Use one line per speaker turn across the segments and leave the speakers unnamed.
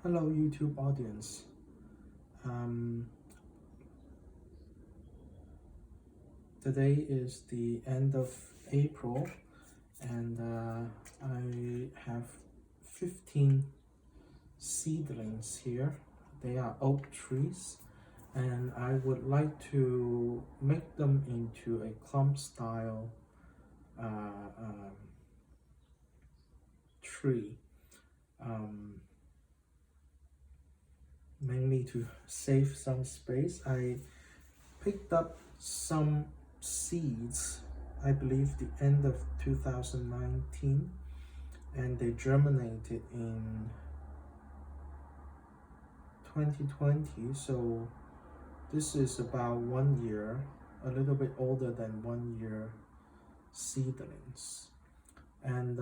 Hello YouTube audience. Um, Today is the end of April and I have 15 seedlings here. They are oak trees and I would like to make them into a clump style tree. Mainly to save some space. I picked up some seeds, I believe the end of 2019, and they germinated in 2020. So this is about 1 year, a little bit older than 1 year seedlings. And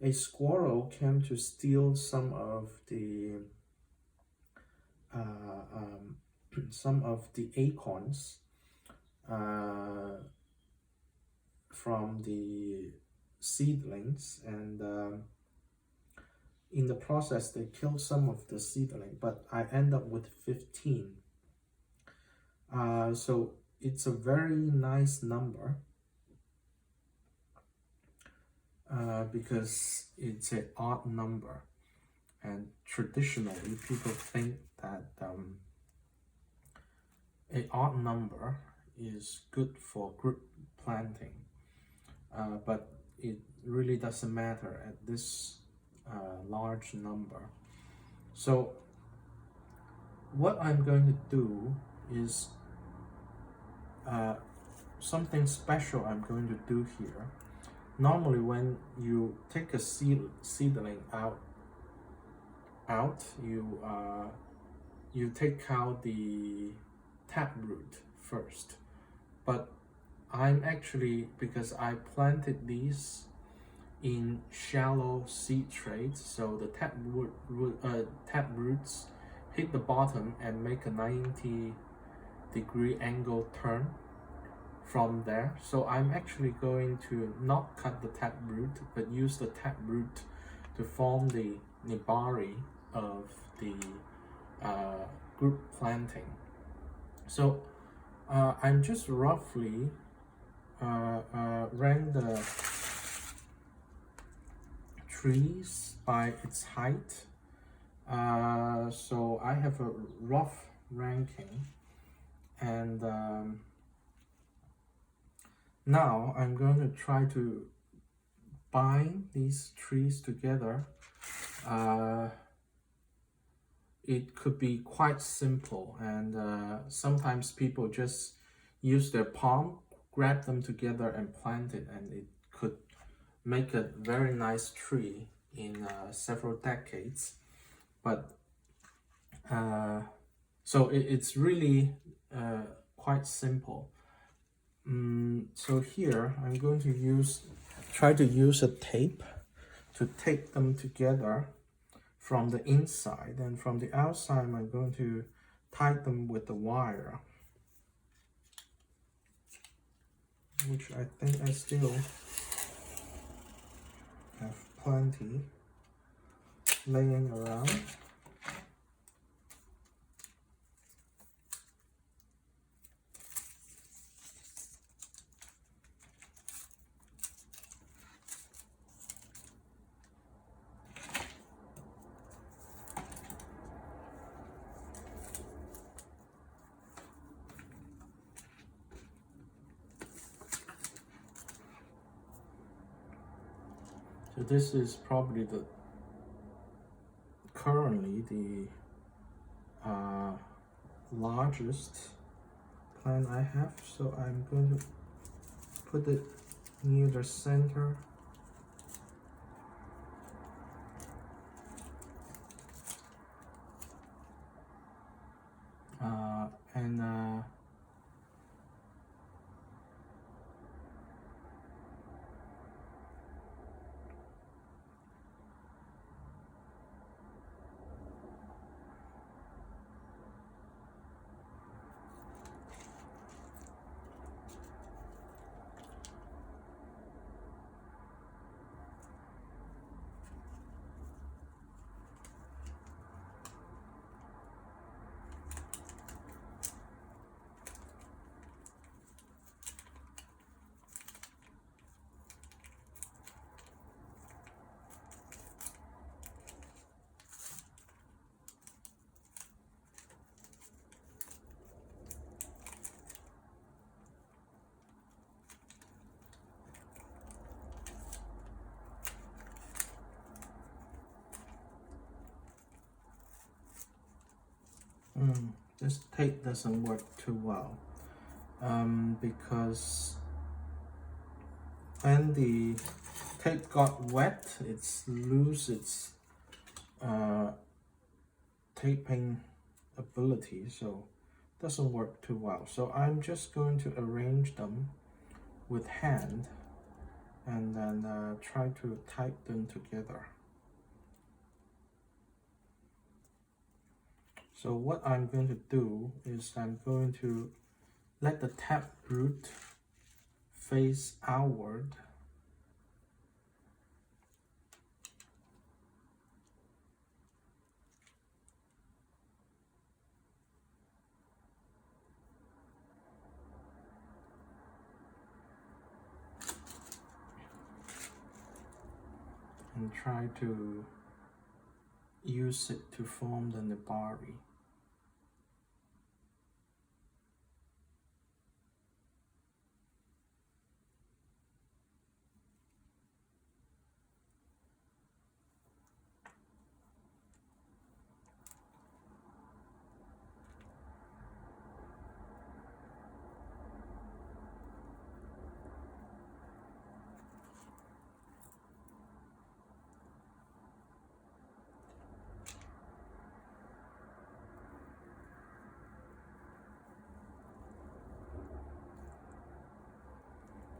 a squirrel came to steal some of the acorns from the seedlings, and in the process they killed some of the seedling, but I end up with 15. So it's a very nice number because it's an odd number, and traditionally people think that an odd number is good for group planting, but it really doesn't matter at this large number. So what I'm going to do is something special I'm going to do here. Normally when you take a seedling out, you take out the taproot first, but I'm actually, because I planted these in shallow seed trays, so the taproots hit the bottom and make a 90-degree angle turn from there. So I'm actually going to not cut the taproot, but use the taproot to form the nibari of the group planting. So I'm just roughly rank the trees by its height. So I have a rough ranking, and now I'm going to try to bind these trees together. It could be quite simple, and sometimes people just use their palm, grab them together and plant it, and it could make a very nice tree in several decades. But so it's really quite simple. So here I'm going to try to use a tape to tape them together from the inside, and from the outside I'm going to tie them with the wire, which I think I still have plenty laying around. So this is probably currently the largest plant I have. So I'm going to put it near the center. And This tape doesn't work too well because when the tape got wet, it's lose its taping ability, so doesn't work too well. So I'm just going to arrange them with hand and then try to type them together. So what I'm going to do is I'm going to let the tap root face outward and try to use it to form the nabari.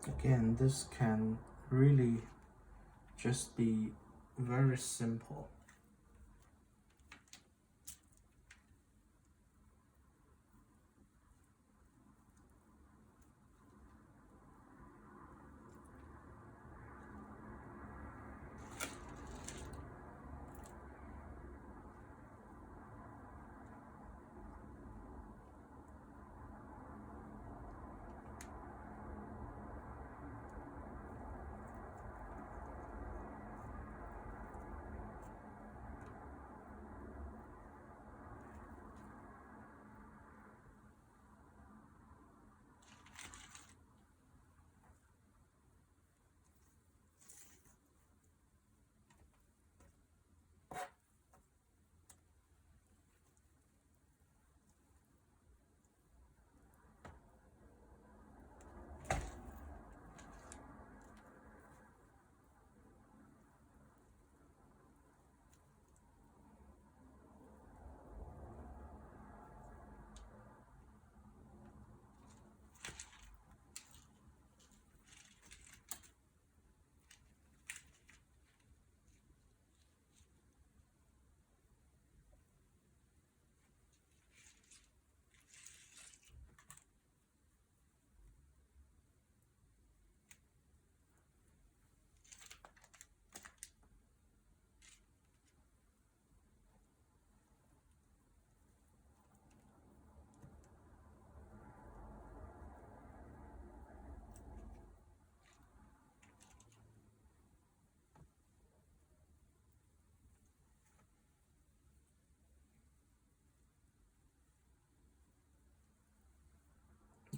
Again, this can really just be very simple.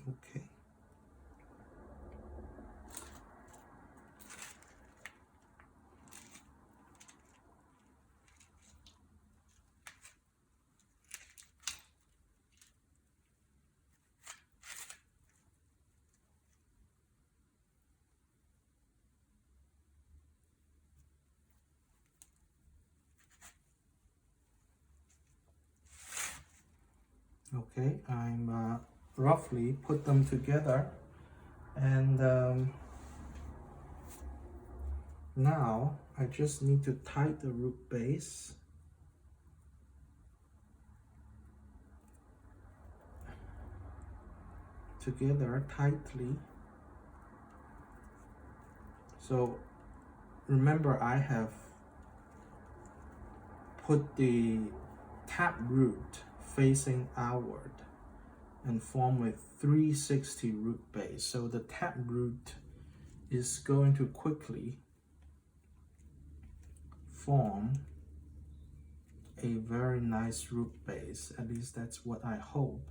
Okay. Okay, I'm roughly put them together, and now I just need to tie the root base together tightly. So remember, I have put the tap root facing outward and form a 360 root base. So the tap root is going to quickly form a very nice root base. At least that's what I hope.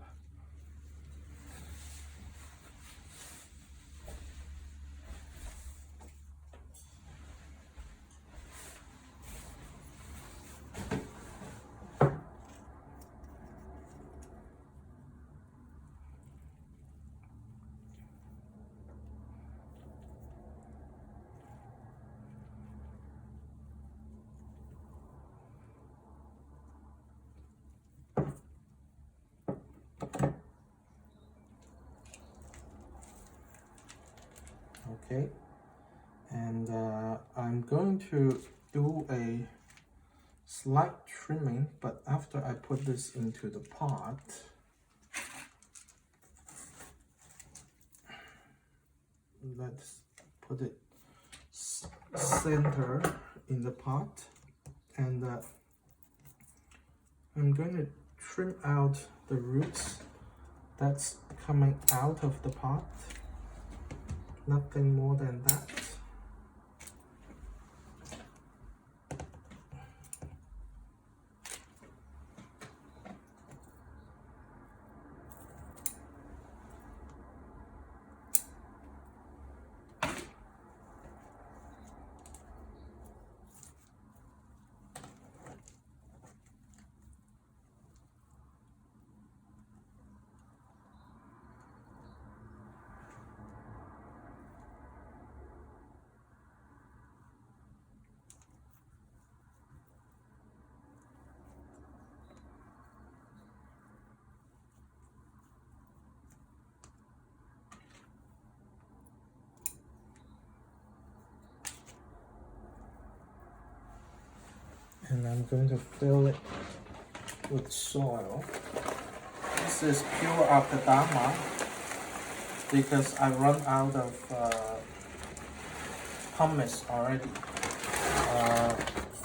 Okay, and I'm going to do a slight trimming, but after I put this into the pot, let's put it center in the pot, and I'm going to trim out the roots that's coming out of the pot. Nothing more than that. And I'm going to fill it with soil. This is pure Akadama because I run out of pumice already.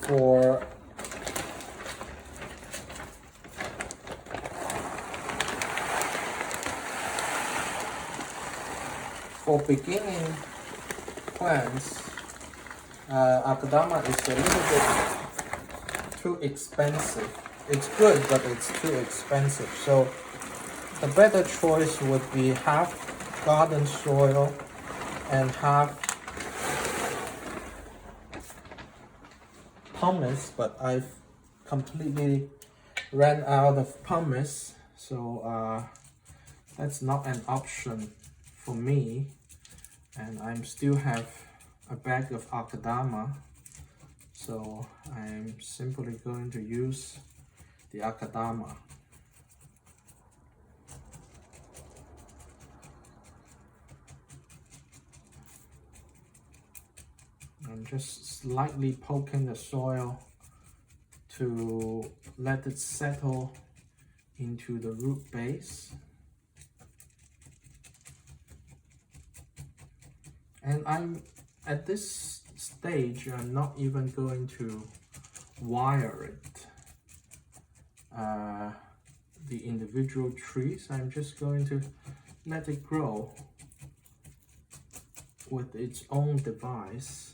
For beginning plants, Akadama is a little bit too expensive. It's good, but it's too expensive. So the better choice would be half garden soil and half pumice, but I've completely ran out of pumice, so that's not an option for me. And I still have a bag of Akadama, so I'm simply going to use the Akadama. I'm just slightly poking the soil to let it settle into the root base. And I'm at this stage, I'm not even going to wire it, the individual trees. I'm just going to let it grow with its own device.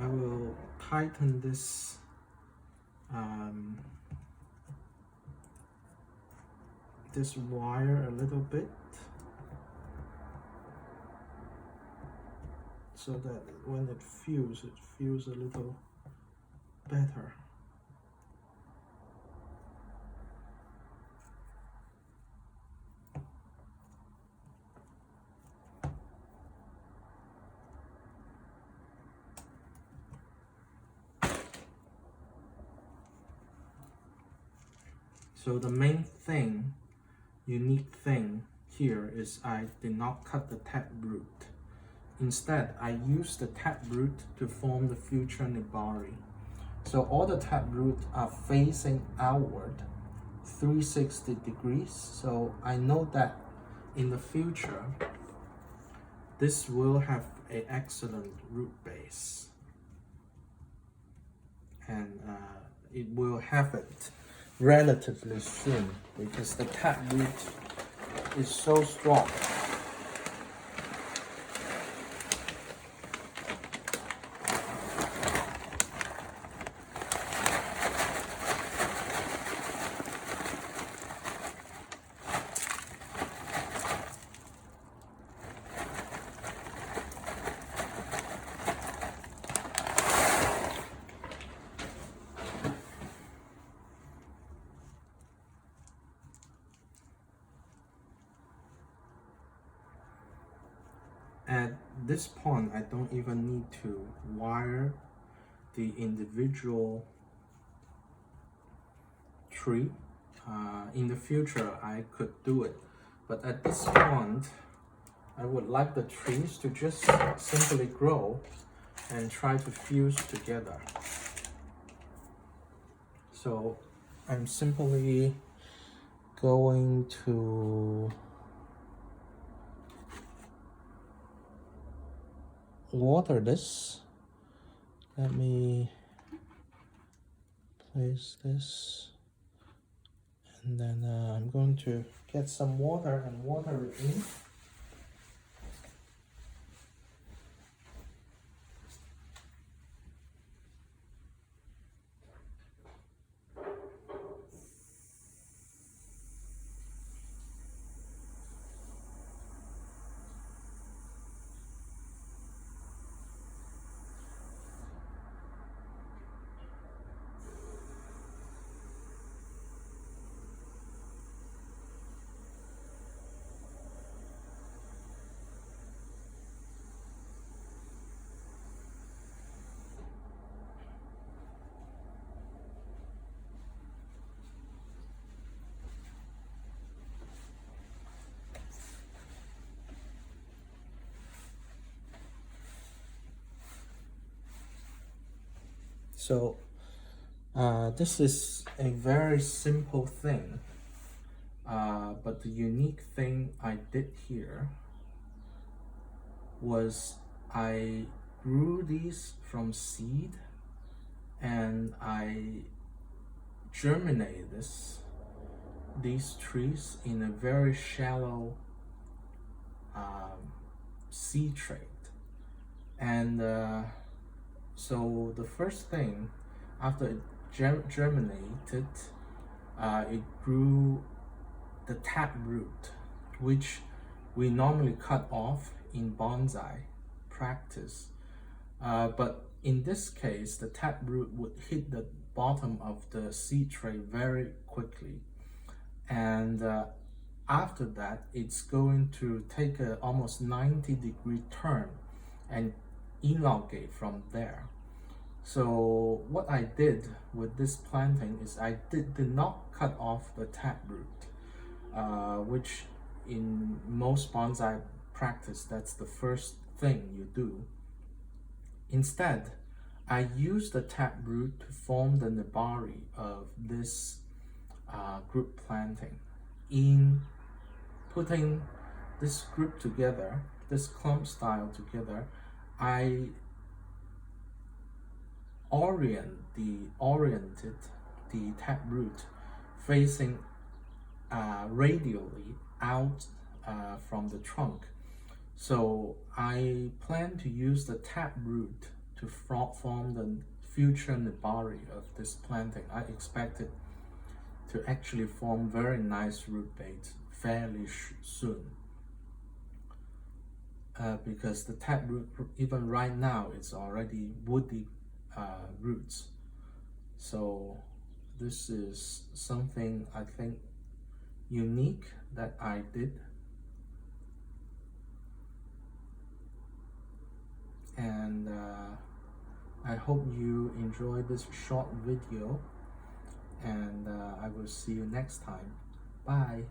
I will tighten this this wire a little bit so that when it feels a little better. So the main thing, unique thing here is I did not cut the taproot. Instead, I used the taproot to form the future nibari. So all the taproot are facing outward 360 degrees. So I know that in the future, this will have an excellent root base. And it will have it relatively soon because the taproot is so strong. At this point, I don't even need to wire the individual tree. in the future I could do it, but at this point I would like the trees to just simply grow and try to fuse together. So I'm simply going to water this. Let me place this, and then I'm going to get some water and water it in. So this is a very simple thing, but the unique thing I did here was I grew these from seed and I germinated these trees in a very shallow seed tray. And so the first thing, after it germinated, it grew the tap root, which we normally cut off in bonsai practice. But in this case, the tap root would hit the bottom of the seed tray very quickly. And after that, it's going to take a almost 90-degree turn and elongate from there. So what I did with this planting is I did not cut off the tap root, which in most bonsai practice, that's the first thing you do. Instead, I used the tap root to form the nabari of this group planting. In putting this group together, this clump style together, I oriented the tap root facing radially out from the trunk. So I plan to use the tap root to form the future nabari of this planting. I expect it to actually form very nice root beds fairly soon. Because the tap root, even right now, it's already woody roots. So this is something I think unique that I did. And I hope you enjoyed this short video, and I will see you next time. Bye.